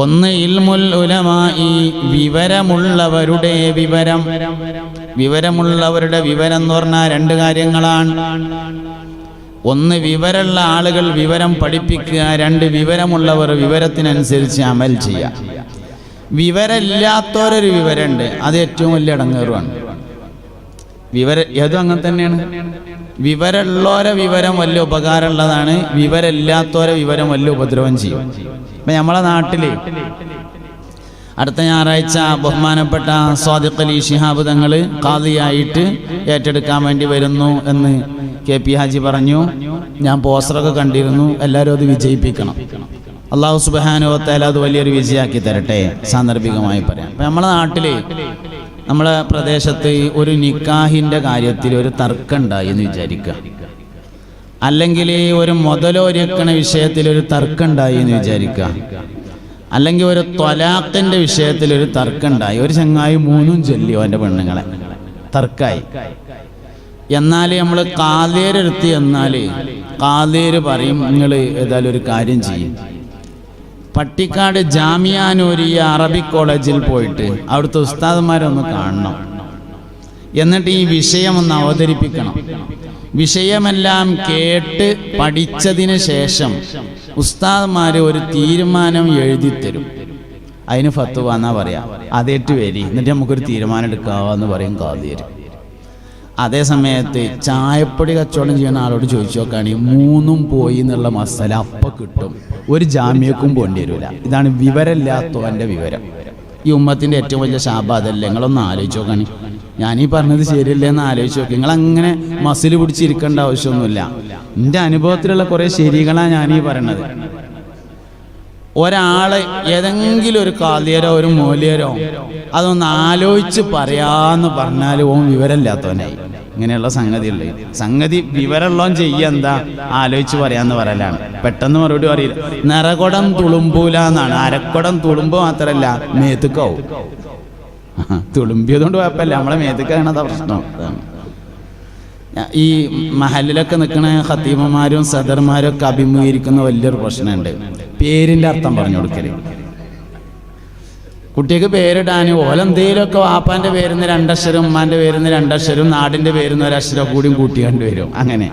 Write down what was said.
ഒന്ന് ഇൽമുൽ ഉലമായി, വിവരമുള്ളവരുടെ വിവരം. വിവരമുള്ളവരുടെ വിവരം എന്ന് പറഞ്ഞാൽ രണ്ട് കാര്യങ്ങളാണ്. ഒന്ന്, വിവരമുള്ള ആളുകൾ വിവരം പഠിപ്പിക്കുക. രണ്ട്, വിവരമുള്ളവർ വിവരത്തിനനുസരിച്ച് അമൽ ചെയ്യുക. വിവരമില്ലാത്തവരൊരു വിവരമുണ്ട്, അത് ഏറ്റവും വലിയ ഇടങ്ങേറുമാണ്. ഏതും അങ്ങനെ തന്നെയാണ്. വിവരമുള്ളവരെ വിവരം വലിയ ഉപകാരമുള്ളതാണ്, വിവരമില്ലാത്തവരെ വിവരം വലിയ ഉപദ്രവം ചെയ്യും. ഇപ്പം നമ്മളെ നാട്ടിൽ അടുത്ത ഞായറാഴ്ച ബഹുമാനപ്പെട്ട സ്വാദിഖ് അലി ശിഹാബ് തങ്ങൾ ഖാദിയായിട്ട് ഏറ്റെടുക്കാൻ വേണ്ടി വരുന്നു എന്ന് KP ഹാജി പറഞ്ഞു. ഞാൻ പോസ്റ്ററൊക്കെ കണ്ടിരുന്നു. എല്ലാവരും അത് വിജയിപ്പിക്കണം. അള്ളാഹു സുബ്ഹാനഹു വ തആല അത് വലിയൊരു വിജയമാക്കി തരട്ടെ. സാന്ദർഭികമായി പറയാം. അപ്പം നമ്മളെ നാട്ടിൽ, നമ്മളെ പ്രദേശത്ത് ഒരു നിക്കാഹിൻ്റെ കാര്യത്തിൽ ഒരു തർക്കം ഉണ്ടായി എന്ന് വിചാരിക്കുക, അല്ലെങ്കിൽ ഒരു മുതലൊരുക്കണ വിഷയത്തിൽ ഒരു തർക്കം ഉണ്ടായി എന്ന് വിചാരിക്കുക, അല്ലെങ്കിൽ ഒരു ത്വലാഖിൻ്റെ വിഷയത്തിൽ ഒരു തർക്കം ഉണ്ടായി. ഒരു ചങ്ങായി മൂന്നും ചൊല്ലി അവൻ്റെ പെണ്ണുങ്ങളെ, തർക്കായി. എന്നാൽ നമ്മൾ ഖാദിയെടുത്ത് എന്നാൽ ഖാദിർ പറയും, നിങ്ങൾ ഏതായാലും ഒരു കാര്യം ചെയ്യും, പട്ടിക്കാട് ജാമിഅ നൂരിയ അറബിക് കോളേജിൽ പോയിട്ട് അവിടുത്തെ ഉസ്താദന്മാരൊന്ന് കാണണം, എന്നിട്ട് ഈ വിഷയം ഒന്ന് അവതരിപ്പിക്കണം. വിഷയമെല്ലാം കേട്ട് പഠിച്ചതിന് ശേഷം ഉസ്താദന്മാർ ഒരു തീരുമാനം എഴുതിത്തരും. അതിന് ഫത്വ എന്നാ പറയാ. അതേറ്റ് വരി, എന്നിട്ട് നമുക്കൊരു തീരുമാനം എടുക്കാമെന്ന് പറയും ഖാദിർ. അതേ സമയത്ത് ചായപ്പൊടി കച്ചവടം ചെയ്യുന്ന ആളോട് ചോദിച്ചു നോക്കുകയാണെങ്കിൽ മൂന്നും പോയി എന്നുള്ള മസാല അപ്പം കിട്ടും, ഒരു ജാമ്യക്കും പോകേണ്ടി വരില്ല. ഇതാണ് വിവരമില്ലാത്തവൻ്റെ വിവരം. ഈ ഉമ്മത്തിൻ്റെ ഏറ്റവും വലിയ ശാപ അതല്ലേ? നിങ്ങളൊന്ന് ആലോചിച്ച് നോക്കുകയാണ്. ഞാനീ പറഞ്ഞത് ശരിയല്ലേ എന്ന് ആലോചിച്ച് നോക്കി. നിങ്ങളങ്ങനെ മസിൽ പിടിച്ചിരിക്കേണ്ട ആവശ്യമൊന്നുമില്ല. എൻ്റെ അനുഭവത്തിലുള്ള കുറേ ശരികളാണ് ഞാനീ പറയണത്. ഒരാള് ഏതെങ്കിലും ഒരു ഖാദിയരോ ഒരു മൗലിയരോ അതൊന്ന് ആലോചിച്ച് പറയാന്ന് പറഞ്ഞാൽ ഓൻ വിവരമില്ലാത്തവനായി. ഇങ്ങനെയുള്ള സംഗതിയുള്ളത്. സംഗതി വിവരമുള്ളവൻ എന്താ ആലോചിച്ച് പറയാന്ന് പറയലാണ്. പെട്ടെന്ന് മറുപടി പറയില്ല. നിറകുടം തുളുമ്പൂല എന്നാണ്. അരക്കുടം തുളുമ്പ് മാത്രമല്ല, മേത്തുക്കാവും. തുളുമ്പിയതുകൊണ്ട് കുഴപ്പമില്ല, നമ്മളെ മേത്തുക്കാണതാ പ്രശ്നം. ഈ മഹലിലൊക്കെ നിൽക്കുന്ന ഖത്തീബന്മാരും സദർമാരും ഒക്കെ അഭിമുഖീകരിക്കുന്ന വലിയൊരു പ്രശ്നമുണ്ട്. പേരിൻ്റെ അർത്ഥം പറഞ്ഞു കൊടുക്കല്. കുട്ടിക്ക് പേരിടാൻ ഓലെന്തേലുമൊക്കെ വാപ്പാൻ്റെ പേരിന്ന് 2 അക്ഷരം, ഉമ്മാൻ്റെ പേരിന്ന് 2 അക്ഷരം, നാടിൻ്റെ പേരിന്ന് 1 അക്ഷരം കൂടി കൂട്ടിക്കൊണ്ട് വരും. അങ്ങനെ